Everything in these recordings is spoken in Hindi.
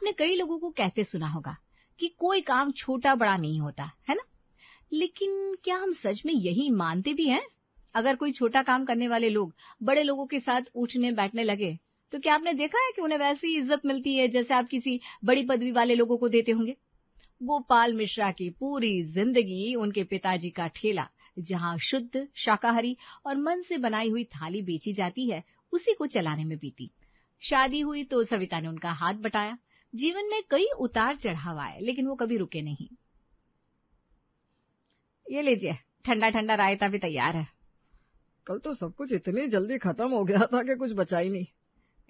आपने कई लोगों को कहते सुना होगा कि कोई काम छोटा बड़ा नहीं होता, है ना? लेकिन क्या हम सच में यही मानते भी हैं? अगर कोई छोटा काम करने वाले लोग बड़े लोगों के साथ उठने बैठने लगे, तो क्या आपने देखा है कि उन्हें वैसी इज्जत मिलती है जैसे आप किसी बड़ी पदवी वाले लोगों को देते होंगे? गोपाल मिश्रा की पूरी जिंदगी उनके पिताजी का ठेला, जहां शुद्ध शाकाहारी और मन से बनाई हुई थाली बेची जाती है, उसी को चलाने में बीती। शादी हुई तो सविता ने उनका हाथ बटाया। जीवन में कई उतार चढ़ाव आए, लेकिन वो कभी रुके नहीं। ये लीजिए, ठंडा ठंडा रायता भी तैयार है। कल तो सब कुछ इतनी जल्दी खत्म हो गया था कि कुछ बचा ही नहीं।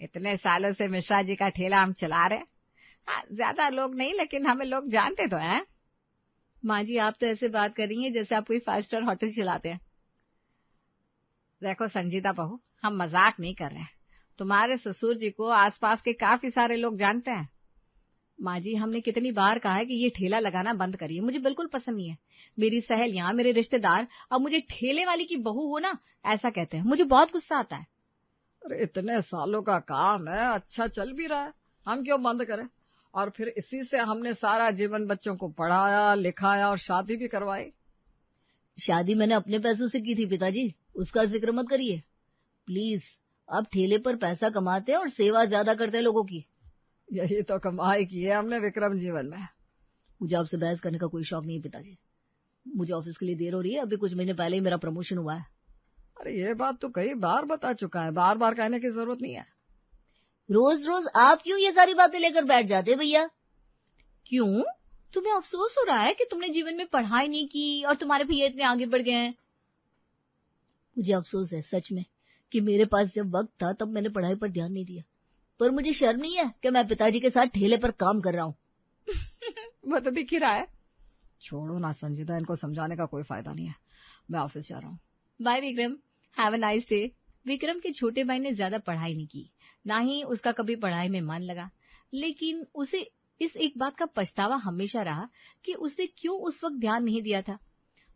इतने सालों से मिश्रा जी का ठेला हम चला रहे। हाँ, ज्यादा लोग नहीं, लेकिन हमें लोग जानते तो हैं। माँ जी, आप तो ऐसे बात कर रही हैं जैसे आप कोई 5 स्टार होटल चलाते हैं। देखो संजीदा बहू, हम मजाक नहीं कर रहे हैं। तुम्हारे ससुर जी को आसपास के काफी सारे लोग जानते हैं। माँ जी, हमने कितनी बार कहा है कि ये ठेला लगाना बंद करिए, मुझे बिल्कुल पसंद नहीं है। मेरी सहेलियां, मेरे रिश्तेदार अब मुझे ठेले वाली की बहू हो ना ऐसा कहते हैं। मुझे बहुत गुस्सा आता है। अरे इतने सालों का काम है, अच्छा चल भी रहा है, हम क्यों बंद करें? और फिर इसी से हमने सारा जीवन बच्चों को पढ़ाया लिखाया और शादी भी करवाई। शादी मैंने अपने पैसों से की थी पिताजी, उसका जिक्र मत करिए प्लीज। अब ठेले पर पैसा कमाते हैं और सेवा ज्यादा करते हैं लोगों की। यही तो कमाई की है हमने विक्रम जीवन में। मुझे आपसे बहस करने का कोई शौक नहीं है पिताजी। मुझे ऑफिस के लिए देर हो रही है, अभी कुछ महीने पहले ही मेरा प्रमोशन हुआ है। अरे ये बात तो कई बार बता चुका है, बार बार कहने की जरूरत नहीं है। रोज रोज आप क्यों ये सारी बातें लेकर बैठ जाते भैया? क्यों? तुम्हें अफसोस हो रहा है कि तुमने जीवन में पढ़ाई नहीं की और तुम्हारे भैया इतने आगे बढ़ गए हैं? मुझे अफसोस है सच में कि मेरे पास जब वक्त था तब मैंने पढ़ाई पर ध्यान नहीं दिया, पर मुझे शर्म नहीं है कि मैं पिताजी के साथ ठेले पर काम कर रहा हूँ। वो तो दिख ही रहा है। छोड़ो ना संजीदा, इनको समझाने का कोई फायदा नहीं है, मैं ऑफिस जा रहा हूँ। Bye Vikram, have a nice day. Vikram के छोटे भाई ने ज्यादा पढ़ाई नहीं की, ना ही उसका कभी पढ़ाई में मन लगा, लेकिन उसे इस एक बात का पछतावा हमेशा रहा कि उसने क्यों उस वक्त ध्यान नहीं दिया था।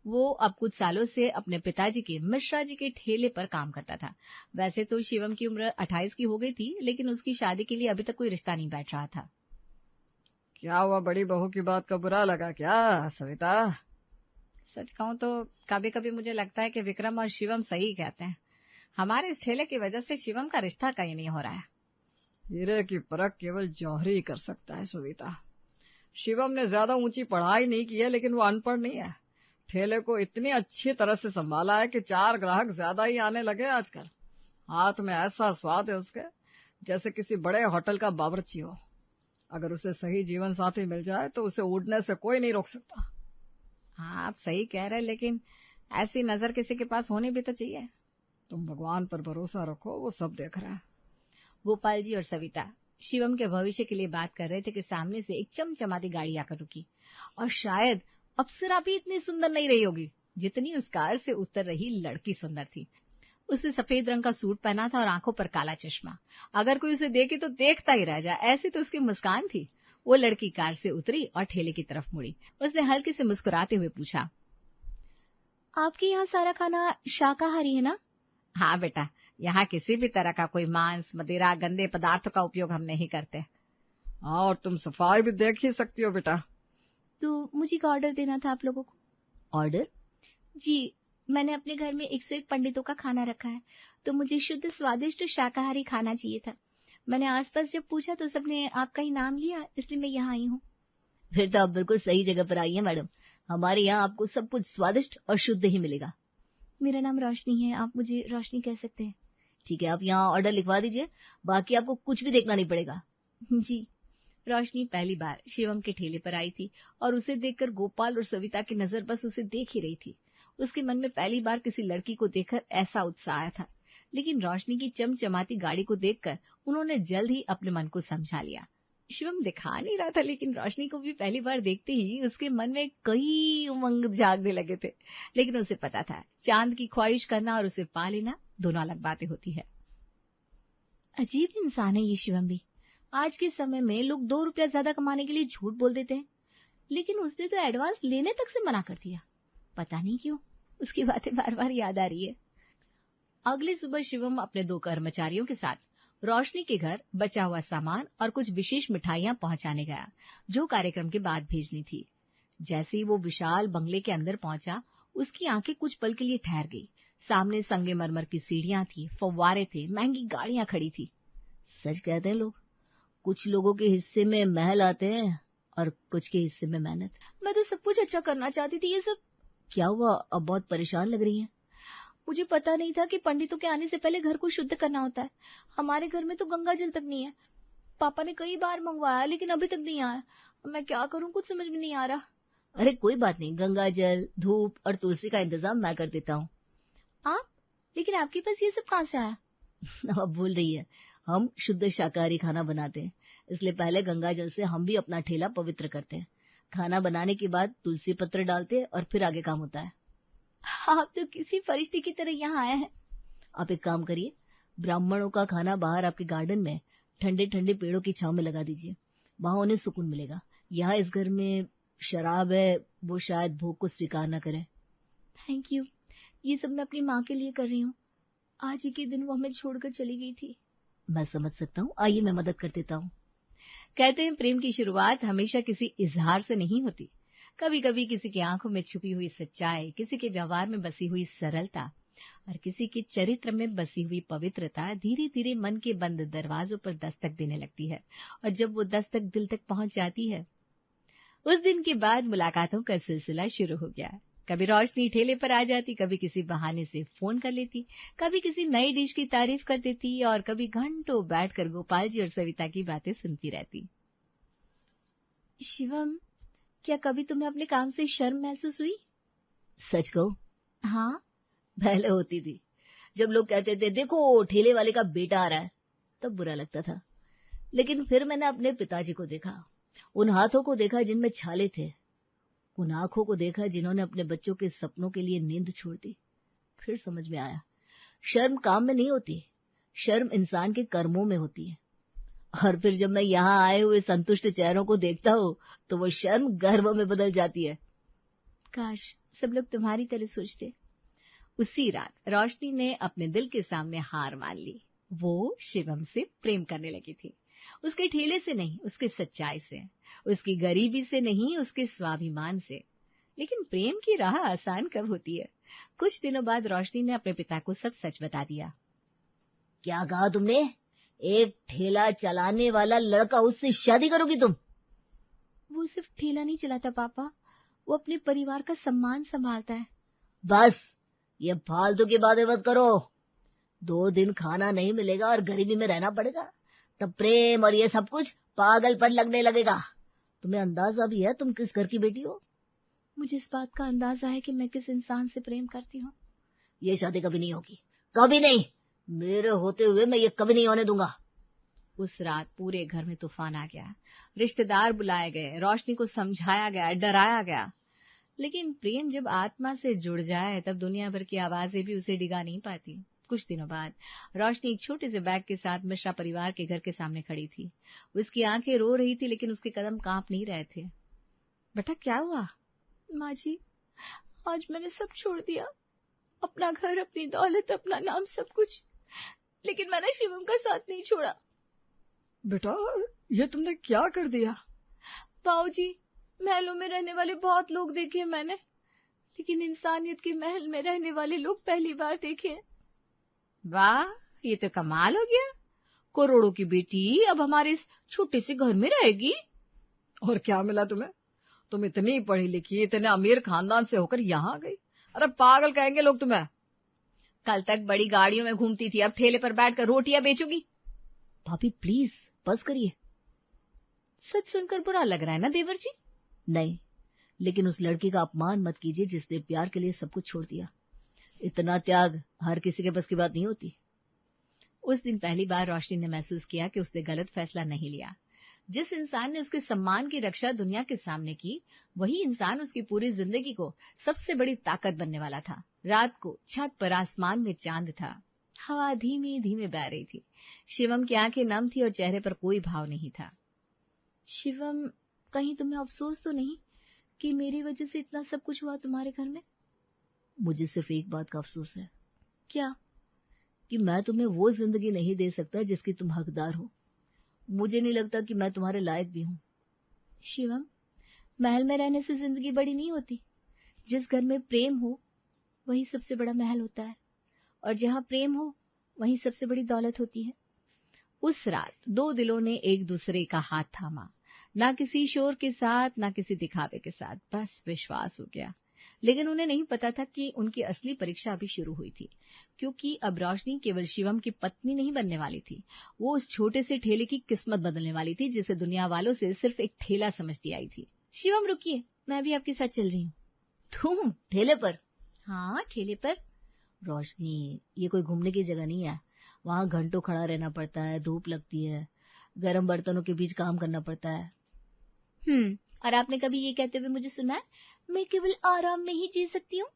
वो अब कुछ सालों से अपने पिताजी के, मिश्रा जी के ठेले पर काम करता था। वैसे तो शिवम की उम्र 28 की हो गई थी, लेकिन उसकी शादी के लिए अभी तक कोई रिश्ता नहीं बैठ रहा था। क्या हुआ, बड़ी बहू की बात का बुरा लगा क्या सविता? सच कहूं तो कभी कभी मुझे लगता है कि विक्रम और शिवम सही कहते हैं। हमारे इस ठेले की वजह से शिवम का रिश्ता कहीं नहीं हो रहा है। हीरे की परख केवल जौहरी ही कर सकता है सविता। शिवम ने ज्यादा ऊंची पढ़ाई नहीं की है, लेकिन वो अनपढ़ नहीं है। ठेले को इतनी अच्छी तरह से संभाला है कि 4 ग्राहक ज्यादा ही आने लगे आजकल। हाथ में ऐसा स्वाद है उसके, जैसे किसी बड़े होटल का बावर्ची हो। अगर उसे सही जीवन साथी मिल जाए तो उसे उड़ने से कोई नहीं रोक सकता। हाँ, आप सही कह रहे हैं, लेकिन ऐसी नजर किसी के पास होनी भी तो चाहिए। तुम भगवान पर भरोसा रखो, वो सब देख रहा है। गोपाल जी और सविता शिवम के भविष्य के लिए बात कर रहे थे कि सामने से एक चमचमाती गाड़ी आकर रुकी, और शायद अप्सरा भी इतनी सुंदर नहीं रही होगी जितनी उस कार से उतर रही लड़की सुंदर थी। उसने सफेद रंग का सूट पहना था और आंखों पर काला चश्मा। अगर कोई उसे देखे तो देखता ही रह जाए, ऐसी तो उसकी मुस्कान थी। वो लड़की कार से उतरी और ठेले की तरफ मुड़ी। उसने हल्के से मुस्कुराते हुए पूछा, आपके यहाँ सारा खाना शाकाहारी है ना? हाँ बेटा, यहाँ किसी भी तरह का कोई मांस, मदिरा, गंदे पदार्थों का उपयोग हम नहीं करते। हाँ, और तुम सफाई भी देख ही सकती हो बेटा। तो मुझे का ऑर्डर देना था आप लोगों को। ऑर्डर? जी, मैंने अपने घर में 101 पंडितों का खाना रखा है, तो मुझे शुद्ध स्वादिष्ट शाकाहारी खाना चाहिए था। मैंने आसपास जब पूछा तो सबने आपका ही नाम लिया, इसलिए मैं यहाँ आई हूँ। फिर तो आप बिल्कुल सही जगह पर आई हैं मैडम। हमारे यहाँ आपको सब कुछ स्वादिष्ट और शुद्ध ही मिलेगा। मेरा नाम रोशनी है, आप मुझे रोशनी कह सकते हैं। ठीक है, आप यहाँ ऑर्डर लिखवा दीजिए, बाकी आपको कुछ भी देखना नहीं पड़ेगा। जी। रोशनी पहली बार शिवम के ठेले पर आई थी और उसे देखकर गोपाल और सविता की नजर बस उसे देख ही रही थी। उसके मन में पहली बार किसी लड़की को देखकर ऐसा उत्साह आया था, लेकिन रोशनी की चमचमाती गाड़ी को देखकर उन्होंने जल्द ही अपने मन को समझा लिया। शिवम दिखा नहीं रहा था, लेकिन रोशनी को भी पहली बार देखते ही उसके मन में कई उमंग जागने लगे थे। लेकिन उसे पता था, चांद की ख्वाहिश करना और उसे पा लेना दोनों अलग बातें होती है। अजीब इंसान है ये शिवम भी। आज के समय में लोग 2 रुपया ज्यादा कमाने के लिए झूठ बोल देते हैं, लेकिन उसने तो एडवांस लेने तक से मना कर दिया। पता नहीं क्यों उसकी बातें बार बार याद आ रही है। अगली सुबह शिवम अपने 2 कर्मचारियों के साथ रोशनी के घर बचा हुआ सामान और कुछ विशेष मिठाइयां पहुंचाने गया, जो कार्यक्रम के बाद भेजनी थी। जैसे ही वो विशाल बंगले के अंदर पहुंचा, उसकी आंखें कुछ पल के लिए ठहर गई। सामने संगमरमर की सीढ़ियां थी, फव्वारे थे, महंगी गाड़ियां खड़ी थी। सच कहते हैं लोग, कुछ लोगों के हिस्से में महल आते हैं और कुछ के हिस्से में मेहनत। मैं तो सब कुछ अच्छा करना चाहती थी, ये सब क्या हुआ? अब बहुत परेशान लग रही है। मुझे पता नहीं था कि पंडितों के आने से पहले घर को शुद्ध करना होता है। हमारे घर में तो गंगा जल तक नहीं है। पापा ने कई बार मंगवाया, लेकिन अभी तक नहीं आया। मैं क्या करूं, कुछ समझ में नहीं आ रहा। अरे कोई बात नहीं, गंगा जल, धूप और तुलसी का इंतजाम मैं कर देता हूँ। आप? लेकिन आपके पास ये सब कहाँ से आया? अब भूल रही है, हम शुद्ध शाकाहारी खाना बनाते हैं, इसलिए पहले गंगा जल से हम भी अपना ठेला पवित्र करते हैं। खाना बनाने के बाद तुलसी पत्र डालते हैं और फिर आगे काम होता है। आप तो किसी फरिश्ते की तरह यहाँ आया है। आप एक काम करिए, ब्राह्मणों का खाना बाहर आपके गार्डन में ठंडे ठंडे पेड़ों की छांव में लगा दीजिए, वहां उन्हें सुकून मिलेगा। यहाँ इस घर में शराब है, वो शायद भोग को स्वीकार न करे। थैंक यू, ये सब मैं अपनी माँ के लिए कर रही हूँ। आज ही के दिन वो हमें छोड़कर चली गई थी। मैं समझ सकता हूँ, आइए मैं मदद कर देता हूँ। कहते हैं प्रेम की शुरुआत हमेशा किसी इजहार से नहीं होती। कभी कभी किसी की आंखों में छुपी हुई सच्चाई, किसी के व्यवहार में बसी हुई सरलता और किसी के चरित्र में बसी हुई पवित्रता धीरे धीरे मन के बंद दरवाजों पर दस्तक देने लगती है। और जब वो दस्तक दिल तक पहुंच जाती है, उस दिन के बाद मुलाकातों का सिलसिला शुरू हो गया। कभी रोशनी ठेले पर आ जाती, कभी किसी बहाने से फोन कर लेती, कभी किसी नई डिश की तारीफ कर देती और कभी घंटों बैठकर गोपाल जी और सविता की बातें सुनती रहती। शिवम, क्या कभी तुम्हें अपने काम से शर्म महसूस हुई? सच कहो? हाँ, पहले होती थी। जब लोग कहते थे देखो ठेले वाले का बेटा आ रहा है, तब बुरा लगता था। लेकिन फिर मैंने अपने पिताजी को देखा, उन हाथों को देखा जिनमें छाले थे, उन आंखों को देखा जिन्होंने अपने बच्चों के सपनों के लिए नींद छोड़ दी। फिर समझ में आया, शर्म काम में नहीं होती, शर्म इंसान के कर्मों में होती है। और फिर जब मैं यहाँ आए हुए संतुष्ट चेहरों को देखता हूँ तो वो शर्म गर्व में बदल जाती है। काश सब लोग तुम्हारी तरह सोचते। उसी रात रोशनी ने अपने दिल के सामने हार मान ली। वो शिवम से प्रेम करने लगी थी। उसके ठेले से नहीं, उसके सच्चाई से, उसकी गरीबी से नहीं, उसके स्वाभिमान से। लेकिन प्रेम की राह आसान कब होती है? कुछ दिनों बाद रोशनी ने अपने पिता को सब सच बता दिया। क्या कहा तुमने? एक ठेला चलाने वाला लड़का, उससे शादी करोगी तुम? वो सिर्फ ठेला नहीं चलाता पापा, वो अपने परिवार का सम्मान संभालता है। बस ये फालतू की बातें मत करो। 2 दिन खाना नहीं मिलेगा और गरीबी में रहना पड़ेगा, तब प्रेम और ये सब कुछ पागलपन लगने लगेगा। तुम्हें अंदाजा भी है तुम किस घर की बेटी हो? मुझे इस बात का अंदाजा है कि मैं किस इंसान से प्रेम करती हूँ। ये शादी कभी नहीं होगी, कभी नहीं। मेरे होते हुए मैं ये कभी नहीं होने दूंगा। उस रात पूरे घर में तूफान आ गया। रिश्तेदार बुलाए गए, रोशनी को समझाया गया, डराया गया। लेकिन प्रेम जब आत्मा से जुड़ जाए तब दुनिया भर की आवाजें भी उसे डिगा नहीं पाती। कुछ दिनों बाद रोशनी एक छोटे से बैग के साथ मिश्रा परिवार के घर के सामने खड़ी थी। उसकी आंखें रो रही थी, लेकिन उसके कदम कांप नहीं रहे थे। बेटा क्या हुआ? माँ जी, आज मैंने सब छोड़ दिया, अपना घर, अपनी दौलत, अपना नाम, सब कुछ। लेकिन मैंने शिवम का साथ नहीं छोड़ा। बेटा ये तुमने क्या कर दिया? बाबूजी, महलों में रहने वाले बहुत लोग देखे मैंने, लेकिन इंसानियत के महल में रहने वाले लोग पहली बार देखे। वाह, ये तो कमाल हो गया। करोड़ों की बेटी अब हमारे इस छोटे से घर में रहेगी। और क्या मिला तुम्हें? तुम इतनी पढ़ी लिखी, इतने अमीर खानदान से होकर यहाँ आ गई। अरे पागल कहेंगे लोग तुम्हें। कल तक बड़ी गाड़ियों में घूमती थी, अब ठेले पर बैठकर रोटियां बेचोगी। भाभी प्लीज बस करिए। सच सुनकर बुरा लग रहा है ना देवर जी? नहीं, लेकिन उस लड़की का अपमान मत कीजिए जिसने प्यार के लिए सब कुछ छोड़ दिया। इतना त्याग हर किसी के बस की बात नहीं होती। उस दिन पहली बार रोशनी ने महसूस किया कि उसने गलत फैसला नहीं लिया। जिस इंसान ने उसके सम्मान की रक्षा दुनिया के सामने की, वही इंसान उसकी पूरी जिंदगी को सबसे बड़ी ताकत बनने वाला था। रात को छत पर आसमान में चांद था, हवा धीमे धीमे बह रही थी। शिवम की आंखें नम थी और चेहरे पर कोई भाव नहीं था। शिवम, कहीं तुम्हें अफसोस तो नहीं कि मेरी वजह से इतना सब कुछ हुआ तुम्हारे घर में? मुझे सिर्फ एक बात का अफसोस है। क्या? कि मैं तुम्हें वो जिंदगी नहीं दे सकता जिसकी तुम हकदार हो। मुझे नहीं लगता कि मैं तुम्हारे लायक भी हूँ। शिवम, महल में रहने से जिंदगी बड़ी नहीं होती। जिस घर में प्रेम हो वही सबसे बड़ा महल होता है, और जहाँ प्रेम हो वहीं सबसे बड़ी दौलत होती है। उस रात दो दिलों ने एक दूसरे का हाथ थामा, ना किसी शोर के साथ, ना किसी दिखावे के साथ, बस विश्वास हो गया। लेकिन उन्हें नहीं पता था कि उनकी असली परीक्षा अभी शुरू हुई थी, क्योंकि अब रोशनी केवल शिवम की पत्नी नहीं बनने वाली थी, वो उस छोटे से ठेले की किस्मत बदलने वाली थी, जिसे दुनिया वालों से सिर्फ एक ठेला समझती आई थी। शिवम रुकिए, मैं भी आपके साथ चल रही हूँ। तुम ठेले पर? हाँ, ठेले पर। रोशनी, ये कोई घूमने की जगह नहीं है। वहां घंटों खड़ा रहना पड़ता है, धूप लगती है, गर्म बर्तनों के बीच काम करना पड़ता है। और आपने कभी ये कहते हुए मुझे सुना है, मैं केवल आराम में ही जी सकती हूँ?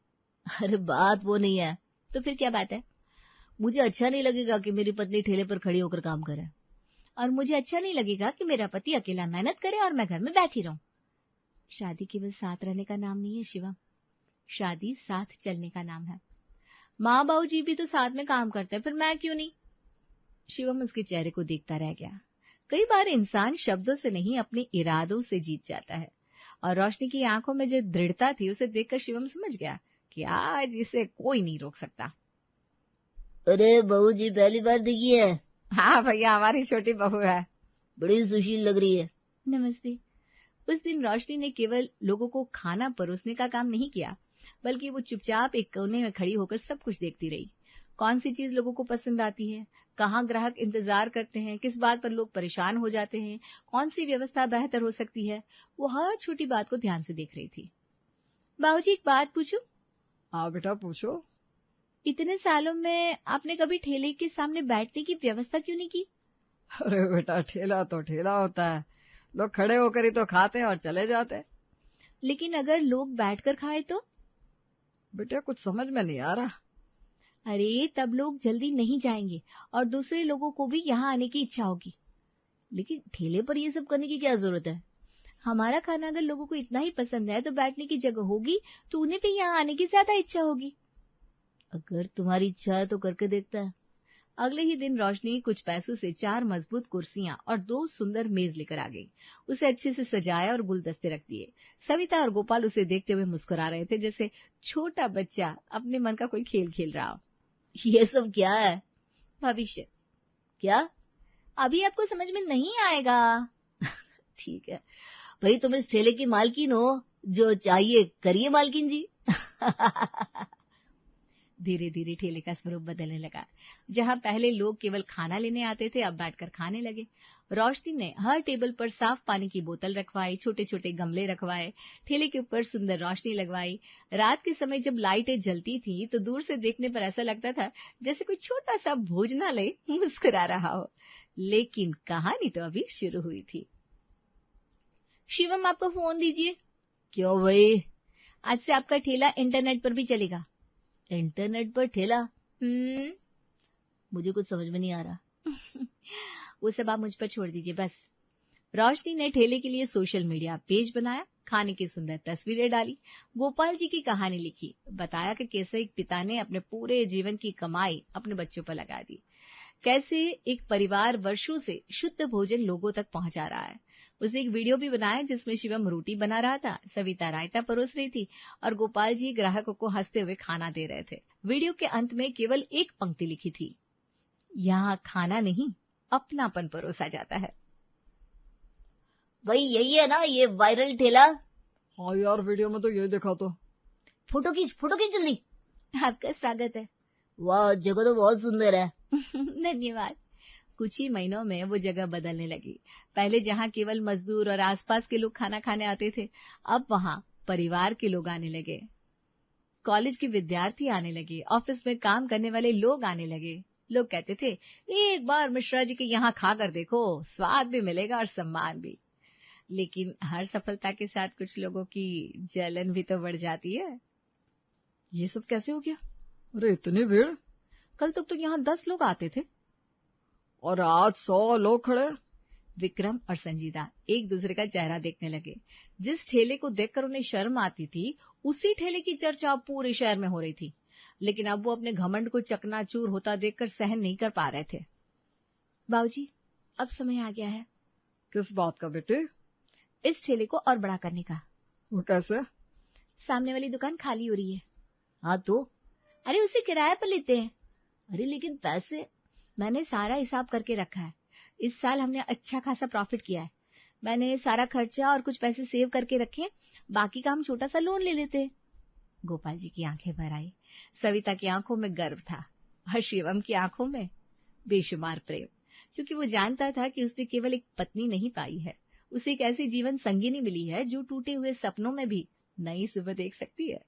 अरे बात वो नहीं है। तो फिर क्या बात है? मुझे अच्छा नहीं लगेगा कि मेरी पत्नी ठेले पर खड़ी होकर काम करे, और मुझे अच्छा नहीं लगेगा कि मेरा पति अकेला मेहनत करे और मैं घर में बैठी रहूं। शादी केवल साथ रहने का नाम नहीं है शिवम, शादी साथ चलने का नाम है। माँ बाबू जी भी तो साथ में काम करते हैं, फिर मैं क्यों नहीं? शिवम उसके चेहरे को देखता रह गया। कई बार इंसान शब्दों से नहीं, अपने इरादों से जीत जाता है, और रोशनी की आंखों में जो दृढ़ता थी उसे देखकर शिवम समझ गया कि आज इसे कोई नहीं रोक सकता। अरे बहू जी पहली बार दिखी है? हाँ भैया, हमारी छोटी बहू है, बड़ी सुशील लग रही है। नमस्ते। उस दिन रोशनी ने केवल लोगों को खाना परोसने का काम नहीं किया, बल्कि वो चुपचाप एक कोने में खड़ी होकर सब कुछ देखती रही। कौन सी चीज लोगों को पसंद आती है, कहाँ ग्राहक इंतजार करते हैं, किस बात पर लोग परेशान हो जाते हैं, कौन सी व्यवस्था बेहतर हो सकती है, वो हर छोटी बात को ध्यान से देख रही थी। बाबूजी, एक बात पूछूं? हाँ बेटा, पूछो। इतने सालों में आपने कभी ठेले के सामने बैठने की व्यवस्था क्यों नहीं की? अरे बेटा, ठेला तो ठेला होता है, लोग खड़े होकर ही तो खाते हैं और चले जाते हैं। लेकिन अगर लोग बैठकर खाए तो? बेटा, कुछ समझ में नहीं आ रहा। अरे तब लोग जल्दी नहीं जाएंगे और दूसरे लोगों को भी यहाँ आने की इच्छा होगी। लेकिन ठेले पर ये सब करने की क्या जरूरत है? हमारा खाना अगर लोगों को इतना ही पसंद है तो बैठने की जगह होगी, तो उन्हें भी यहाँ आने की ज्यादा इच्छा होगी। अगर तुम्हारी इच्छा है तो करके देखता है। अगले ही दिन रोशनी कुछ पैसों से 4 मजबूत कुर्सियां और 2 सुंदर मेज लेकर आ गई। उसे अच्छे से सजाया और गुलदस्ते रख दिए। सविता और गोपाल उसे देखते हुए मुस्कुरा रहे थे, जैसे छोटा बच्चा अपने मन का कोई खेल खेल रहा हो। ये सब क्या है? भविष्य। क्या? अभी आपको समझ में नहीं आएगा। ठीक है भाई, तुम इस ठेले की मालकिन हो, जो चाहिए करिए मालकिन जी। धीरे धीरे ठेले का स्वरूप बदलने लगा। जहां पहले लोग केवल खाना लेने आते थे, अब बैठकर खाने लगे। रोशनी ने हर टेबल पर साफ पानी की बोतल रखवाई, छोटे छोटे गमले रखवाए, ठेले के ऊपर सुंदर रोशनी लगवाई। रात के समय जब लाइटें जलती थी तो दूर से देखने पर ऐसा लगता था जैसे कोई छोटा सा भोजनालय मुस्कुरा रहा हो। लेकिन कहानी तो अभी शुरू हुई थी। शिवम, आपको फोन दीजिए। क्यों भाई? आज से आपका ठेला इंटरनेट पर भी चलेगा। इंटरनेट पर ठेला? मुझे कुछ समझ में नहीं आ रहा। वो सब आप मुझ पर छोड़ दीजिए बस। रोशनी ने ठेले के लिए सोशल मीडिया पेज बनाया, खाने की सुंदर तस्वीरें डाली, गोपाल जी की कहानी लिखी, बताया कि कैसे एक पिता ने अपने पूरे जीवन की कमाई अपने बच्चों पर लगा दी, कैसे एक परिवार वर्षों से शुद्ध भोजन लोगों तक पहुंचा रहा है। उसने एक वीडियो भी बनाया जिसमें शिवम रोटी बना रहा था, सविता रायता परोस रही थी और गोपाल जी ग्राहकों को हंसते हुए खाना दे रहे थे। वीडियो के अंत में केवल एक पंक्ति लिखी थी, यहाँ खाना नहीं अपनापन परोसा जाता है। भाई यही है ना ये वायरल ठेला? हाँ यार, वीडियो में तो ये देखा। तो फोटो खींच जल्दी। आपका स्वागत है। वाह, जगह तो बहुत सुंदर है। धन्यवाद। कुछ ही महीनों में वो जगह बदलने लगी। पहले जहाँ केवल मजदूर और आसपास के लोग खाना खाने आते थे, अब वहाँ परिवार के लोग आने लगे, कॉलेज के विद्यार्थी आने लगे, ऑफिस में काम करने वाले लोग आने लगे। लोग कहते थे, एक बार मिश्रा जी के यहाँ खाकर देखो, स्वाद भी मिलेगा और सम्मान भी। लेकिन हर सफलता के साथ कुछ लोगों की जलन भी तो बढ़ जाती है। ये सब कैसे हो गया? अरे इतनी भीड़! कल तक तो यहाँ 10 लोग आते थे और आज 100 लोग खड़े। विक्रम और संजीदा एक दूसरे का चेहरा देखने लगे। जिस ठेले को देखकर उन्हें शर्म आती थी, उसी ठेले की चर्चा पूरे शहर में हो रही थी। लेकिन अब वो अपने घमंड को चकनाचूर होता देखकर सहन नहीं कर पा रहे थे। बाबूजी, अब समय आ गया है किस बात का बेटे? इस ठेले को और बड़ा करने का। वो कैसे? सामने वाली दुकान खाली हो रही है। हाँ तो? अरे उसे किराए पर लेते हैं। अरे लेकिन पैसे? मैंने सारा हिसाब करके रखा है। इस साल हमने अच्छा खासा प्रॉफिट किया है। मैंने सारा खर्चा और कुछ पैसे सेव करके रखे, बाकी का हम छोटा सा लोन ले लेते। गोपाल जी की आंखें भर आई। सविता की आंखों में गर्व था और शिवम की आंखों में बेशुमार प्रेम, क्योंकि वो जानता था कि उसने केवल एक पत्नी नहीं पाई है, उसे एक ऐसी जीवन संगिनी मिली है जो टूटे हुए सपनों में भी नई सुबह देख सकती है।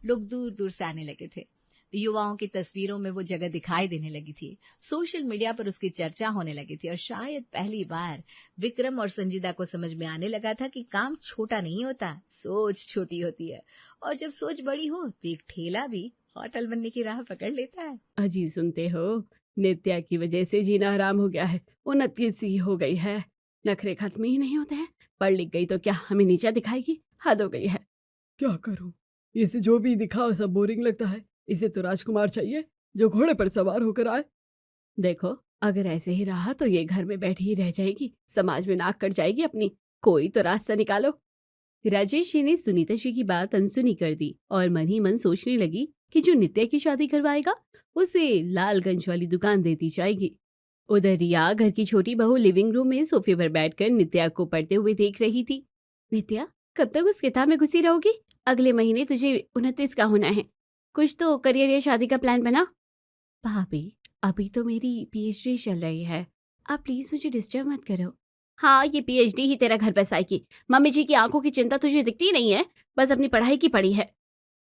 लोग दूर दूर से आने लगे थे। युवाओं की तस्वीरों में वो जगह दिखाई देने लगी थी। सोशल मीडिया पर उसकी चर्चा होने लगी थी और शायद पहली बार विक्रम और संजीदा को समझ में आने लगा था कि काम छोटा नहीं होता, सोच छोटी होती है। और जब सोच बड़ी हो तो एक ठेला भी होटल बनने की राह पकड़ लेता है। अजी सुनते हो, नित्या की वजह से जीना हराम हो गया है। उन्नति सी हो गई है, नखरे खत्म ही नहीं होते हैं। पढ़ लिख गई तो क्या हमें नीचा दिखाएगी? हद हो गई है। क्या करूं, इसे जो भी दिखाओ सब बोरिंग लगता है। इसे तो राजकुमार चाहिए जो घोड़े पर सवार होकर आए। देखो, अगर ऐसे ही रहा तो ये घर में बैठी ही रह जाएगी, समाज में नाक कट जाएगी अपनी। कोई तो रास्ता निकालो। राजेश जी ने सुनीता जी की बात अनसुनी कर दी और मन ही मन सोचने लगी कि जो नित्या की शादी करवाएगा उसे लालगंज वाली दुकान देती जाएगी। उधर रिया घर की छोटी बहू लिविंग रूम में सोफे पर बैठकर नित्या को पढ़ते हुए देख रही थी। नित्या, कब तक उस किताब में घुसी रहोगी? अगले महीने तुझे 29 का होना है। कुछ तो करियर या शादी का प्लान बना। भाभी, अभी तो मेरी पीएचडी चल रही है, आप प्लीज मुझे डिस्टर्ब मत करो। हाँ, ये पीएचडी ही तेरा घर बसाएगी। मम्मी जी की आंखों की चिंता तुझे दिखती नहीं है, बस अपनी पढ़ाई की पड़ी है।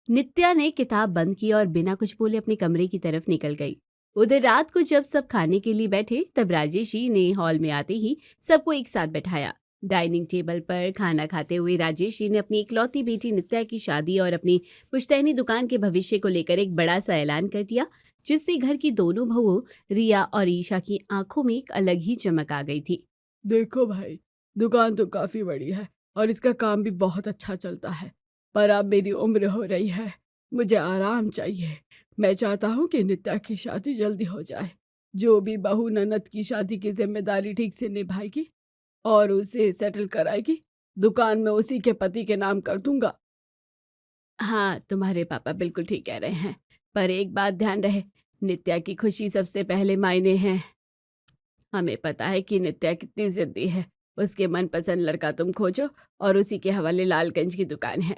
नित्या ने किताब बंद की और बिना कुछ बोले अपने कमरे की तरफ निकल गई। उधर रात को जब सब खाने के लिए बैठे तब राजेश जी ने हॉल में आते ही सबको एक साथ बैठाया। डाइनिंग टेबल पर खाना खाते हुए राजेश जी ने अपनी इकलौती बेटी नित्या की शादी और अपनी पुश्तैनी दुकान के भविष्य को लेकर एक बड़ा सा ऐलान कर दिया, जिससे घर की दोनों बहुओं रिया और ईशा की आंखों में एक अलग ही चमक आ गई थी। देखो भाई, दुकान तो काफी बड़ी है और इसका काम भी बहुत अच्छा चलता है, पर अब मेरी उम्र हो रही है, मुझे आराम चाहिए। मैं चाहता हूँ कि नित्या की शादी जल्दी हो जाए। जो भी बहू ननद की शादी की जिम्मेदारी ठीक से निभाएगी और उसे सेटल कराएगी, दुकान में उसी के पति के नाम कर दूंगा। हाँ, तुम्हारे पापा बिल्कुल ठीक कह रहे हैं, पर एक बात ध्यान रहे, नित्या की खुशी सबसे पहले मायने हैं। हमें पता है कि नित्या कितनी जिद्दी है। उसके मनपसंद लड़का तुम खोजो और उसी के हवाले लालगंज की दुकान है।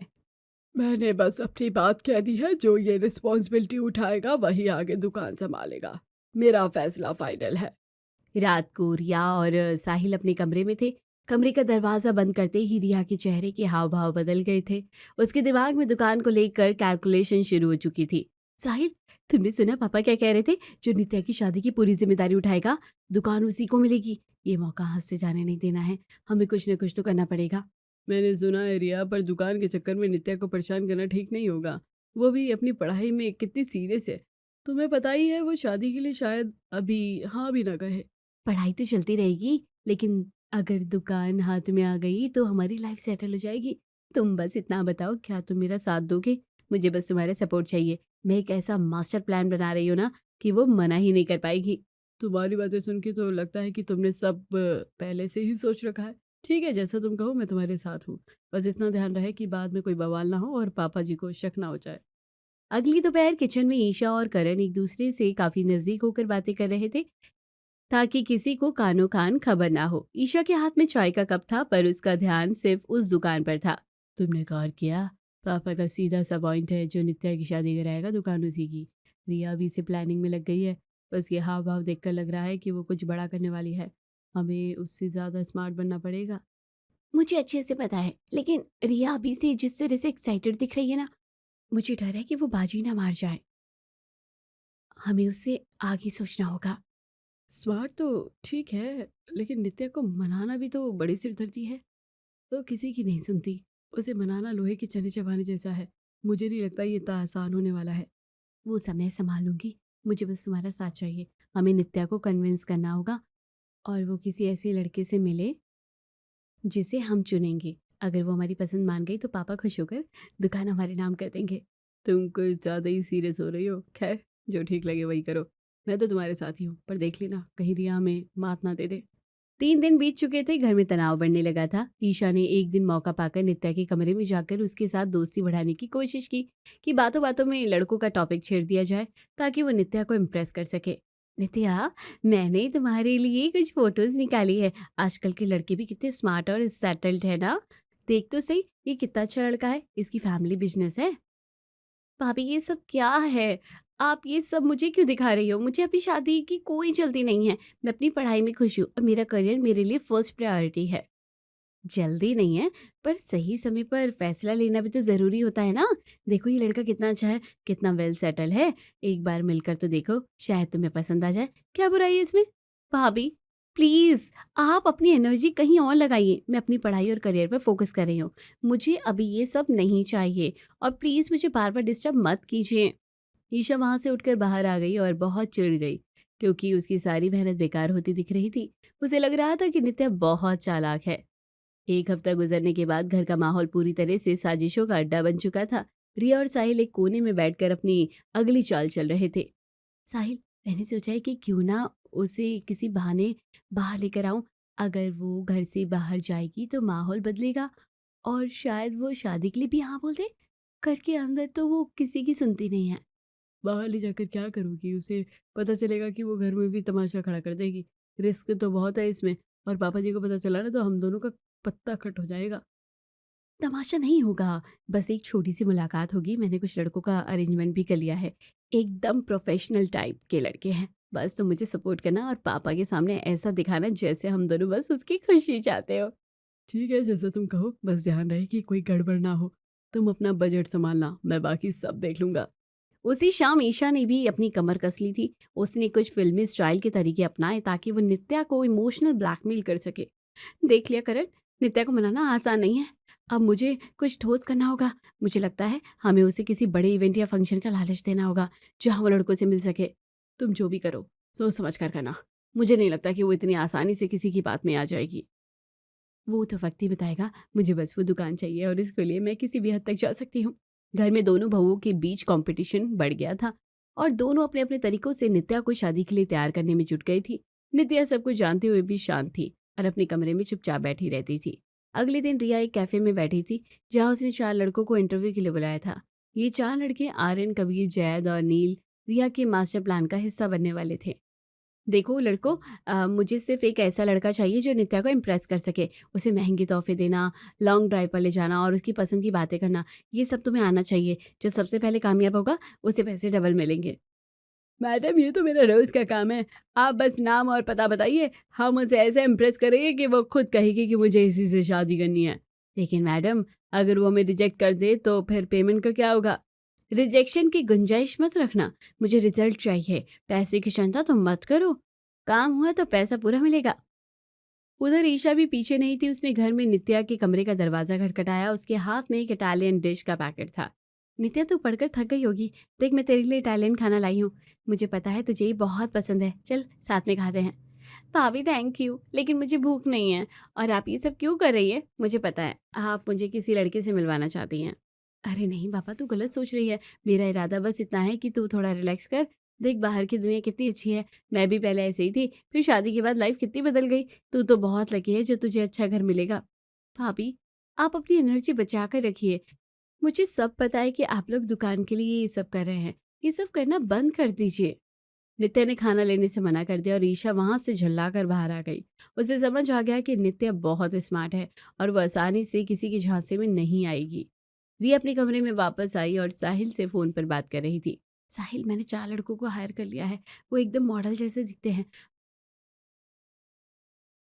मैंने बस अपनी बात कह दी है, जो ये रिस्पॉन्सिबिलिटी उठाएगा वही आगे दुकान संभालेगा। मेरा फैसला फाइनल है। रात को रिया और साहिल अपने कमरे में थे। कमरे का दरवाजा बंद करते ही रिया के चेहरे के हाव भाव बदल गए थे। उसके दिमाग में दुकान को लेकर कैलकुलेशन शुरू हो चुकी थी। साहिल, तुमने सुना पापा क्या कह रहे थे? जो नित्या की शादी की पूरी जिम्मेदारी उठाएगा दुकान उसी को मिलेगी। ये मौका हाथ से जाने नहीं देना है, हमें कुछ न कुछ तो करना पड़ेगा। मैंने सुना है रिया, पर दुकान के चक्कर में नित्या को परेशान करना ठीक नहीं होगा। वो भी अपनी पढ़ाई में कितनी सीरियस है। तुम्हें पता ही है, वो शादी के लिए शायद अभी हाँ भी ना कहे। पढ़ाई तो चलती रहेगी, लेकिन अगर दुकान हाथ में आ गई तो हमारी लाइफ सेटल हो जाएगी। तुम बस इतना बताओ, क्या तुम मेरा साथ दोगे? मुझे बस तुम्हारा सपोर्ट चाहिए। मैं एक ऐसा मास्टर प्लान बना रही हूँ ना कि वो मना ही नहीं कर पाएगी। तुम्हारी बातें सुन के तो लगता है कि तुमने सब पहले से ही सोच रखा है। ठीक है, जैसा तुम कहो, मैं तुम्हारे साथ हूँ। बस इतना ध्यान रहे कि बाद में कोई बवाल ना हो और पापा जी को शक ना हो जाए। अगली दोपहर किचन में ईशा और करण एक दूसरे से काफी नजदीक होकर बातें कर रहे थे, ताकि किसी को कानो कान खबर ना हो। ईशा के हाथ में चाय का कप था, पर उसका ध्यान सिर्फ उस दुकान पर था। तुमने गौर किया, पापा का सीधा सा पॉइंट है, जो नित्या की शादी कराएगा दुकान उसी की। रिया भी इसे प्लानिंग में लग गई है। उसके हाव भाव देखकर लग रहा है कि वो कुछ बड़ा करने वाली है। हमें उससे ज्यादा स्मार्ट बनना पड़ेगा। मुझे अच्छे से पता है, लेकिन रिया अभी से जिस तरह से एक्साइटेड दिख रही है ना, मुझे डर है कि वो बाजी ना मार जाए। हमें उससे आगे सोचना होगा। स्मार्ट तो ठीक है, लेकिन नित्या को मनाना भी तो बड़ी सिरदर्दी है। तो किसी की नहीं सुनती। उसे मनाना लोहे के चने चबाने जैसा है। मुझे नहीं लगता ये इतना आसान होने वाला है। वो समय संभालूंगी, मुझे बस तुम्हारा साथ चाहिए। हमें नित्या को कन्विंस करना होगा और वो किसी ऐसे लड़के से मिले जिसे हम चुनेंगे। अगर वो हमारी पसंद मान गई तो पापा खुश होकर दुकान हमारे नाम कर देंगे। तुम कुछ ज़्यादा ही सीरियस हो रही हो। खैर, जो ठीक लगे वही करो। मैं तो तुम्हारे साथ ही हूँ, पर देख लेना कहीं रिया हमें मात ना दे दे। 3 दिन बीत चुके थे, घर में तनाव बढ़ने लगा था। ईशा ने एक दिन मौका पाकर नित्या के कमरे में जाकर उसके साथ दोस्ती बढ़ाने की कोशिश की कि बातों बातों में लड़कों का टॉपिक छेड़ दिया जाए ताकि वो नित्या को इम्प्रेस कर सके। नित्या, मैंने तुम्हारे लिए कुछ फोटोज निकाली है। आजकल के लड़के भी कितने स्मार्ट और सेटल्ड है ना। देख तो सही, ये कितना अच्छा लड़का है, इसकी फैमिली बिजनेस है। भाभी, ये सब क्या है? आप ये सब मुझे क्यों दिखा रही हो? मुझे अभी शादी की कोई जल्दी नहीं है। मैं अपनी पढ़ाई में खुश हूँ और मेरा करियर मेरे लिए फर्स्ट प्रायोरिटी है। जल्दी नहीं है, पर सही समय पर फैसला लेना भी तो ज़रूरी होता है ना। देखो ये लड़का कितना अच्छा है, कितना वेल सेटल है। एक बार मिलकर तो देखो, शायद तुम्हें पसंद आ जाए। क्या बुराई है इसमें? भाभी, प्लीज़ आप अपनी एनर्जी कहीं और लगाइए। मैं अपनी पढ़ाई और करियर पर फोकस कर रही हूँ। मुझे अभी ये सब नहीं चाहिए और प्लीज़ मुझे बार-बार डिस्टर्ब मत कीजिए। ईशा वहाँ से उठकर बाहर आ गई और बहुत चिढ़ गई क्योंकि उसकी सारी मेहनत बेकार होती दिख रही थी। उसे लग रहा था कि नित्या बहुत चालाक है। 1 हफ्ता गुजरने के बाद घर का माहौल पूरी तरह से साजिशों का अड्डा बन चुका था। रिया और साहिल एक कोने में बैठकर अपनी अगली चाल चल रहे थे। साहिल, मैंने सोचा है कि क्यों ना उसे किसी बहाने बाहर लेकर आऊं। अगर वो घर से बाहर जाएगी तो माहौल बदलेगा और शायद वो शादी के लिए भी हाँ बोल दे। घर के अंदर तो वो किसी की सुनती नहीं है। बाहर ले जाकर क्या करोगी? उसे पता चलेगा कि वो घर में भी तमाशा खड़ा कर देगी। रिस्क तो बहुत है इसमें, और पापा जी को पता चला ना तो हम दोनों का पत्ता कट हो जाएगा। तमाशा नहीं होगा, बस एक छोटी सी मुलाकात होगी। मैंने कुछ लड़कों का अरेंजमेंट भी कर लिया है। एकदम प्रोफेशनल टाइप के लड़के हैं। बस तुम मुझे सपोर्ट करना और पापा के सामने ऐसा दिखाना जैसे हम दोनों बस उसकी खुशी चाहते हो। ठीक है, जैसा तुम कहो, बस ध्यान रहे कि कोई गड़बड़ ना हो। तुम अपना बजट संभालना, मैं बाकी सब देख लूंगा। उसी शाम ईशा ने भी अपनी कमर कस ली थी। उसने कुछ फिल्मी स्टाइल के तरीके अपनाए ताकि वो नित्या को इमोशनल ब्लैकमेल कर सके। देख लिया करण, नित्या को मनाना आसान नहीं है। अब मुझे कुछ ठोस करना होगा। मुझे लगता है हमें उसे किसी बड़े इवेंट या फंक्शन का लालच देना होगा जहां वो लड़कों से मिल सके। तुम जो भी करो सोच समझ कर करना। मुझे नहीं लगता कि वो इतनी आसानी से किसी की बात में आ जाएगी। वो तो वक्त ही बताएगा। मुझे बस वो दुकान चाहिए और इसके लिए मैं किसी भी हद तक जा सकती हूँ। घर में दोनों बहुओं के बीच कंपटीशन बढ़ गया था और दोनों अपने अपने तरीकों से नित्या को शादी के लिए तैयार करने में जुट गई थी। नित्या सब कुछ जानते हुए भी शांत थी और अपने कमरे में चुपचाप बैठी रहती थी। अगले दिन रिया एक कैफे में बैठी थी जहाँ उसने 4 लड़कों को इंटरव्यू के लिए बुलाया था। ये 4 लड़के आर्यन, कबीर, जैद और नील रिया के मास्टर प्लान का हिस्सा बनने वाले थे। देखो लड़कों, मुझे सिर्फ एक ऐसा लड़का चाहिए जो नित्या को इम्प्रेस कर सके। उसे महंगे तोहफे देना, लॉन्ग ड्राइव पर ले जाना और उसकी पसंद की बातें करना, ये सब तुम्हें आना चाहिए। जो सबसे पहले कामयाब होगा उसे पैसे डबल मिलेंगे। मैडम, ये तो मेरा रोज का काम है। आप बस नाम और पता बताइए, हम उसे ऐसे इम्प्रेस करेंगे कि वो खुद कहेगी कि मुझे इसी से शादी करनी है। लेकिन मैडम, अगर वो हमें रिजेक्ट कर दे तो फिर पेमेंट का क्या होगा? रिजेक्शन की गुंजाइश मत रखना। मुझे रिजल्ट चाहिए। पैसे की चिंता तुम मत करो। काम हुआ तो पैसा पूरा मिलेगा। उधर ईशा भी पीछे नहीं थी। उसने घर में नित्या के कमरे का दरवाजा खटखटाया। उसके हाथ में एक इटालियन डिश का पैकेट था। नित्या, तू पढ़कर थक गई होगी। देख, मैं तेरे लिए इटालियन खाना लाई हूँ। मुझे पता है तुझे ये बहुत पसंद है। चल साथ में खाते हैं। भाभी, थैंक यू, लेकिन मुझे भूख नहीं है। और आप ये सब क्यों कर रही है? मुझे पता है आप मुझे किसी लड़के से मिलवाना चाहती हैं। अरे नहीं पापा, तू गलत सोच रही है। मेरा इरादा बस इतना है कि तू थोड़ा रिलैक्स कर। देख, बाहर की दुनिया कितनी अच्छी है। मैं भी पहले ऐसे ही थी, फिर शादी के बाद लाइफ कितनी बदल गई। तू तो बहुत लकी है जो तुझे अच्छा घर मिलेगा। भाभी, आप अपनी एनर्जी बचा कर रखिए। मुझे सब पता है कि आप लोग दुकान के लिए ये सब कर रहे हैं। ये सब करना बंद कर दीजिए। नित्या ने खाना लेने से मना कर दिया और ईशा वहां से झल्ला कर बाहर आ गई। उसे समझ आ गया कि नित्या बहुत स्मार्ट है और वो आसानी से किसी की झांसे में नहीं आएगी। रिया अपने कमरे में वापस आई और साहिल से फोन पर बात कर रही थी। साहिल, मैंने 4 लड़कों को हायर कर लिया है। वो एकदम मॉडल जैसे दिखते हैं।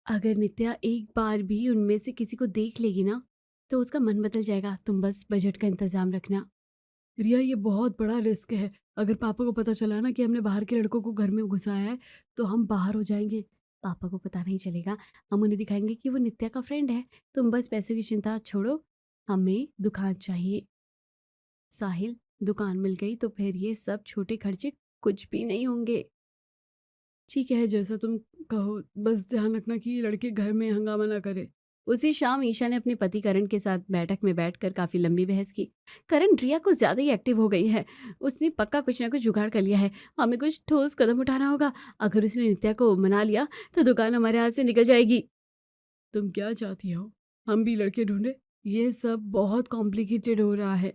अगर नित्या एक बार भी उनमें से किसी को देख लेगी ना तो उसका मन बदल जाएगा। तुम बस बजट का इंतजाम रखना। रिया, ये बहुत बड़ा रिस्क है। अगर पापा को पता चला ना कि हमने बाहर के लड़कों को घर में घुसाया है तो हम बाहर हो जाएंगे। पापा को पता नहीं चलेगा। हम उन्हें दिखाएंगे कि वो नित्या का फ्रेंड है। तुम बस पैसों की चिंता छोड़ो। हमें दुकान चाहिए। साहिल, दुकान मिल गई तो फिर ये सब छोटे खर्चे कुछ भी नहीं होंगे। ठीक है, जैसा तुम कहो। बस ध्यान रखना कि लड़के घर में हंगामा ना करे। उसी शाम ईशा ने अपने पति करण के साथ बैठक में बैठकर काफी लंबी बहस की। करण रिया को ज्यादा ही एक्टिव हो गई है, उसने पक्का कुछ ना कुछ जुगाड़ कर लिया है, हमें कुछ ठोस कदम उठाना होगा। अगर उसने नित्या को मना लिया तो दुकान हमारे हाथ से निकल जाएगी। तुम क्या चाहती हो, हम भी लड़के ढूंढे? ये सब बहुत कॉम्प्लिकेटेड हो रहा है।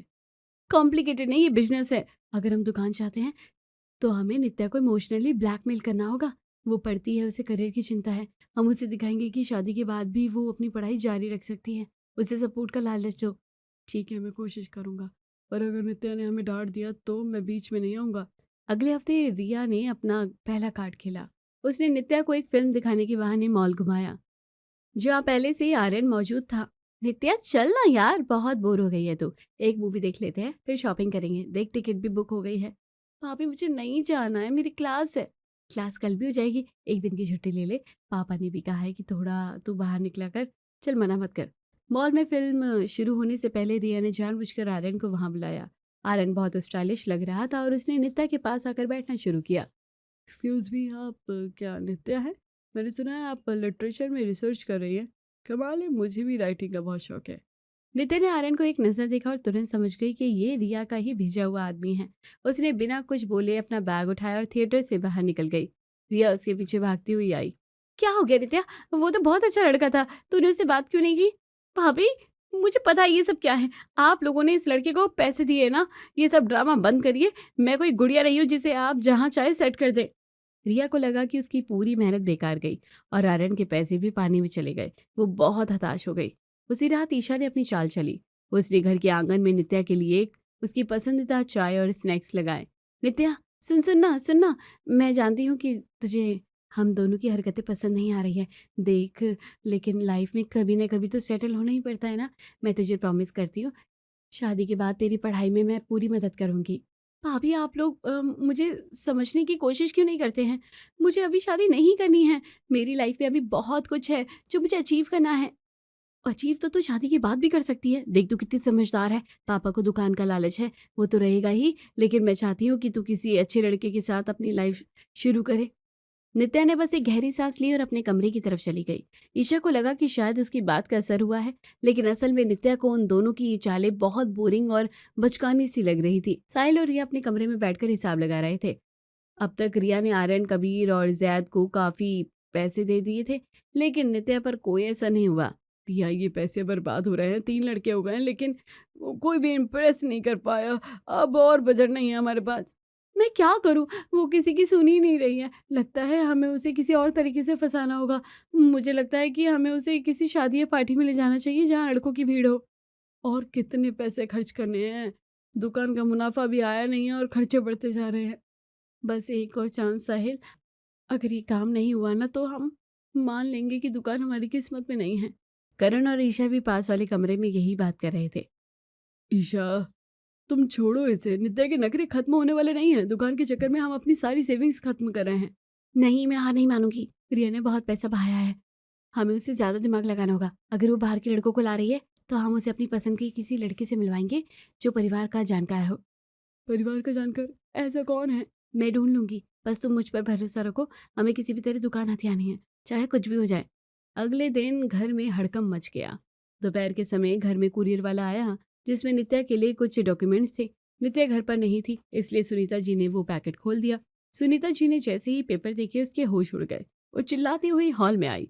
कॉम्प्लिकेटेड नहीं, ये बिजनेस है। अगर हम दुकान चाहते हैं तो हमें नित्या को इमोशनली ब्लैकमेल करना होगा। वो पढ़ती है, उसे करियर की चिंता है। हम उसे दिखाएंगे कि शादी के बाद भी वो अपनी पढ़ाई जारी रख सकती है। उसे सपोर्ट का लालच दो। ठीक है, मैं कोशिश करूंगा, पर अगर नित्या ने हमें डांट दिया तो मैं बीच में नहीं आऊंगा। अगले हफ्ते रिया ने अपना पहला कार्ड खेला। उसने नित्या को एक फिल्म दिखाने के बहाने मॉल घुमाया, जहाँ पहले से ही आर्यन मौजूद था। नित्या चल ना यार, बहुत बोर हो गई है तू, एक मूवी देख लेते हैं, फिर शॉपिंग करेंगे। देख टिकट भी बुक हो गई है। भाभी मुझे नहीं जाना है, मेरी क्लास है। क्लास कल भी हो जाएगी, एक दिन की छुट्टी ले ले। पापा ने भी कहा है कि थोड़ा तू बाहर निकला कर, चल मना मत कर। मॉल में फिल्म शुरू होने से पहले रिया ने जानबूझकर आर्यन को वहां बुलाया। आर्यन बहुत स्टाइलिश लग रहा था और उसने नित्या के पास आकर बैठना शुरू किया। एक्सक्यूज मी, आप क्या नित्या है? मैंने सुना है आप लिटरेचर में रिसर्च कर रही है। कमाल है, मुझे भी राइटिंग का बहुत शौक है। नित्या ने आर्यन को एक नजर देखा और तुरंत समझ गई कि ये रिया का ही भेजा हुआ आदमी है। उसने बिना कुछ बोले अपना बैग उठाया और थिएटर से बाहर निकल गई। रिया उसके पीछे भागती हुई आई। क्या हो गया नित्या? वो तो बहुत अच्छा लड़का था, तूने उससे बात क्यों नहीं की? भाभी मुझे पता है ये सब क्या है, आप लोगों ने इस लड़के को पैसे दिए ना। ये सब ड्रामा बंद करिए, मैं कोई गुड़िया नहीं हूँ जिसे आप जहाँ चाहे सेट कर दे। रिया को लगा कि उसकी पूरी मेहनत बेकार गई और आर्यन के पैसे भी पानी में चले गए। वो बहुत हताश हो गई। उसी रात ईशा ने अपनी चाल चली। उसने घर के आंगन में नित्या के लिए उसकी पसंदीदा चाय और स्नैक्स लगाए। नित्या सुनना, मैं जानती हूँ कि तुझे हम दोनों की हरकतें पसंद नहीं आ रही है। देख, लेकिन लाइफ में कभी ना कभी तो सेटल होना ही पड़ता है ना। मैं तुझे प्रॉमिस करती हूँ, शादी के बाद तेरी पढ़ाई में मैं पूरी मदद करूँगी। भाभी आप लोग मुझे समझने की कोशिश क्यों नहीं करते हैं? मुझे अभी शादी नहीं करनी है। मेरी लाइफ में अभी बहुत कुछ है जो मुझे अचीव करना है। अचीव तो तू शादी के बाद भी कर सकती है। देख तू कितनी समझदार है। पापा को दुकान का लालच है, वो तो रहेगा ही, लेकिन मैं चाहती हूँ कि तू किसी अच्छे लड़के के साथ अपनी लाइफ शुरू करे। नित्या ने बस एक गहरी सांस ली और अपने कमरे की तरफ चली गई। ईशा को लगा कि शायद उसकी बात का असर हुआ है, लेकिन असल में नित्या को उन दोनों की ये चालें बहुत बोरिंग और बचकानी सी लग रही थी। साहिल और रिया अपने कमरे में बैठकर हिसाब लगा रहे थे। अब तक रिया ने आर्यन, कबीर और जैद को काफी पैसे दे दिए थे, लेकिन नित्या पर कोई ऐसा नहीं हुआ। दिया ये पैसे बर्बाद हो रहे हैं, 3 लड़के हो गए हैं, लेकिन कोई भी इम्प्रेस नहीं कर पाया। अब और बजट नहीं है हमारे पास। मैं क्या करूं? वो किसी की सुनी ही नहीं रही है। लगता है हमें उसे किसी और तरीके से फंसाना होगा। मुझे लगता है कि हमें उसे किसी शादी या पार्टी में ले जाना चाहिए जहां लड़कों की भीड़ हो। और कितने पैसे खर्च करने हैं? दुकान का मुनाफा भी आया नहीं है और खर्चे बढ़ते जा रहे हैं। बस एक और चांस साहिल, अगर ये काम नहीं हुआ ना तो हम मान लेंगे कि दुकान हमारी किस्मत में नहीं है। करण और ईशा भी पास वाले कमरे में यही बात कर रहे थे। ईशा तुम छोड़ो इसे, नित्या के नखरे खत्म होने वाले नहीं है। दुकान के चक्कर में हम अपनी सारी सेविंग्स खत्म कर रहे हैं। नहीं, मैं हार नहीं मानूंगी। रिया ने बहुत पैसा बहाया है, हमें उससे ज्यादा दिमाग लगाना होगा। अगर वो बाहर के लड़कों को ला रही है तो हम उसे अपनी पसंद के किसी लड़के से मिलवाएंगे जो परिवार का जानकार हो। परिवार का जानकार? ऐसा कौन है? मैं ढूंढ लूंगी, बस तुम मुझ पर भरोसा रखो। हमें किसी भी तरह दुकान हथियानी है, चाहे कुछ भी हो जाए। अगले दिन घर में हड़कंप मच गया। दोपहर के समय घर में कुरियर वाला आया जिसमें नित्या के लिए कुछ डॉक्यूमेंट्स थे। नित्या घर पर नहीं थी, इसलिए सुनीता जी ने वो पैकेट खोल दिया। सुनीता जी ने जैसे ही पेपर देखे उसके होश उड़ गए। वो चिल्लाती हुई हॉल में आई,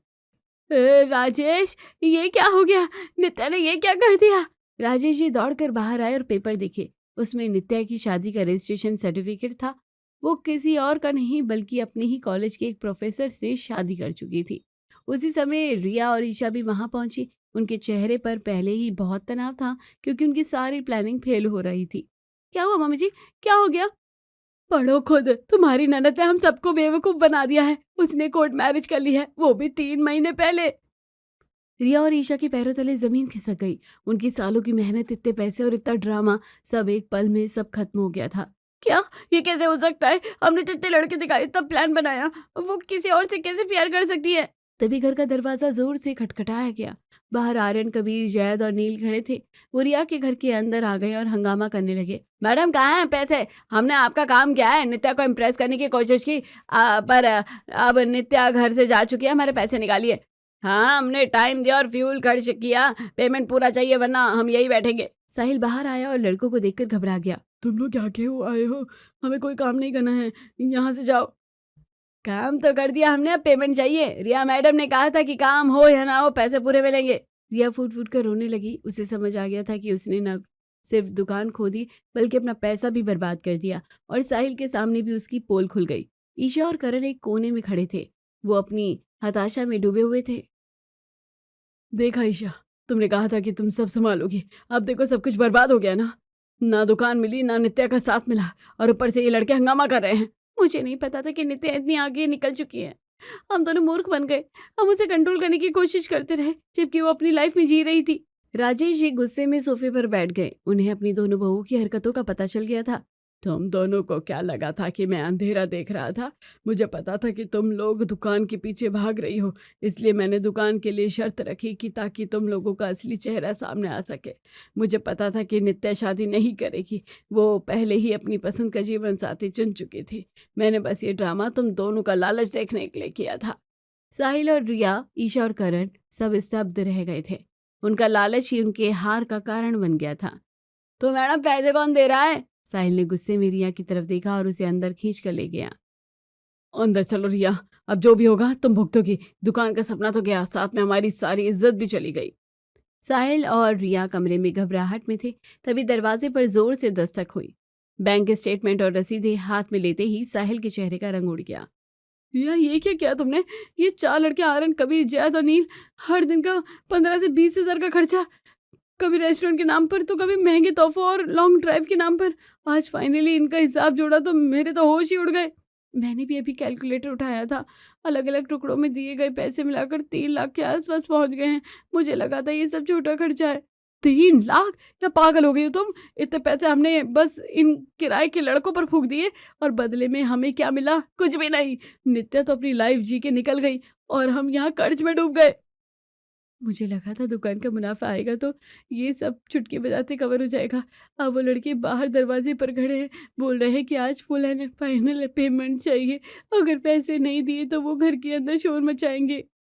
राजेश ये क्या हो गया? नित्या ने ये क्या कर दिया? राजेश जी दौड़कर बाहर आए और पेपर देखे। उसमें नित्या की शादी का रजिस्ट्रेशन सर्टिफिकेट था। वो किसी और का नहीं बल्कि अपने ही कॉलेज के एक प्रोफेसर से शादी कर चुकी थी। उसी समय रिया और ईशा भी वहां पहुंची। उनके चेहरे पर पहले ही बहुत तनाव था क्योंकि उनकी सारी प्लानिंग फेल हो रही थी। क्या हुआ मम्मी जी, क्या हो गया? पढ़ो खुद, तुम्हारी ननद ने हम सबको बेवकूफ बना दिया है। उसने कोर्ट मैरिज कर ली है, वो भी 3 महीने पहले। रिया और ईशा के पैरों तले जमीन खिसक गई। उनकी सालों की मेहनत, इतने पैसे और इतना ड्रामा, सब एक पल में सब खत्म हो गया था। क्या ये कैसे हो सकता है? हमने जितने लड़के दिखाए, तब प्लान बनाया, वो किसी और से कैसे प्यार कर सकती है? तभी घर का दरवाजा जोर से खटखटाया गया। बाहर आर्यन, कबीर, जैद और नील खड़े थे। वो रिया के घर के अंदर आ गए और हंगामा करने लगे। मैडम कहाँ हैं पैसे? हमने आपका काम किया है, नित्या को इम्प्रेस करने की कोशिश की, पर अब नित्या घर से जा चुकी है, हमारे पैसे निकालिए। हाँ, हमने टाइम दिया और फ्यूल खर्च किया, पेमेंट पूरा चाहिए वरना हम यही बैठेंगे। साहिल बाहर आया और लड़कों को देखकर घबरा गया। तुम लोग क्या क्यों आए हो? हमें कोई काम नहीं करना है, यहाँ से जाओ। काम तो कर दिया हमने, अब पेमेंट चाहिए। रिया मैडम ने कहा था कि काम हो या ना हो पैसे पूरे मिलेंगे। रिया फूट फूट कर रोने लगी। उसे समझ आ गया था कि उसने न सिर्फ दुकान खो दी बल्कि अपना पैसा भी बर्बाद कर दिया और साहिल के सामने भी उसकी पोल खुल गई। ईशा और करण एक कोने में खड़े थे। वो अपनी हताशा में डूबे हुए थे। देखा ईशा, तुमने कहा था कि तुम सब संभालोगी, अब देखो सब कुछ बर्बाद हो गया ना दुकान मिली ना नित्या का साथ मिला और ऊपर से ये लड़के हंगामा कर रहे हैं। मुझे नहीं पता था कि नित्या इतनी आगे निकल चुकी है। हम दोनों मूर्ख बन गए। हम उसे कंट्रोल करने की कोशिश करते रहे जबकि वो अपनी लाइफ में जी रही थी। राजेश जी गुस्से में सोफे पर बैठ गए। उन्हें अपनी दोनों बहुओं की हरकतों का पता चल गया था। तुम दोनों को क्या लगा था कि मैं अंधेरा देख रहा था? मुझे पता था कि तुम लोग दुकान के पीछे भाग रही हो, इसलिए मैंने दुकान के लिए शर्त रखी कि ताकि तुम लोगों का असली चेहरा सामने आ सके। मुझे पता था कि नित्या शादी नहीं करेगी, वो पहले ही अपनी पसंद का जीवन साथी चुन चुकी थी। मैंने बस ये ड्रामा तुम दोनों का लालच देखने के लिए किया था। साहिल और रिया, ईशा और करण सब स्तब्ध रह गए थे। उनका लालच ही उनके हार का कारण बन गया था। तो मैडम पैसे कौन दे रहा है? साहिल ने गुस्से में रिया की तरफ देखा और उसे अंदर खींच कर ले गया। अंदर चलो रिया, अब जो भी होगा तुम भुगतोगी। दुकान का सपना तो गया, साथ में हमारी सारी इज्जत भी चली गई। साहिल और रिया कमरे में घबराहट में थे। तभी दरवाजे पर जोर से दस्तक हुई। बैंक स्टेटमेंट और रसीदें हाथ में लेते ही साहिल के चेहरे का रंग उड़ गया। रिया, ये क्या किया तुमने? ये 4 लड़के आर्यन, कबीर, जैद और नील, हर दिन का 15 से 20 हजार का खर्चा, कभी रेस्टोरेंट के नाम पर तो कभी महंगे तोहफों और लॉन्ग ड्राइव के नाम पर। आज फाइनली इनका हिसाब जोड़ा तो मेरे तो होश ही उड़ गए। मैंने भी अभी कैलकुलेटर उठाया था, अलग अलग टुकड़ों में दिए गए पैसे मिलाकर 3 लाख के आसपास पहुंच गए हैं। मुझे लगा था ये सब छोटा खर्चा है। 3 लाख? क्या पागल हो गई हो तुम? इतने पैसे हमने बस इन किराए के लड़कों पर फूंक दिए और बदले में हमें क्या मिला? कुछ भी नहीं। नित्या तो अपनी लाइफ जी के निकल गई और हम यहाँ कर्ज में डूब गए। मुझे लगा था दुकान का मुनाफा आएगा तो ये सब चुटकी बजाते कवर हो जाएगा। अब वो लड़के बाहर दरवाजे पर खड़े हैं, बोल रहे हैं कि आज फुल एंड फाइनल पेमेंट चाहिए। अगर पैसे नहीं दिए तो वो घर के अंदर शोर मचाएंगे।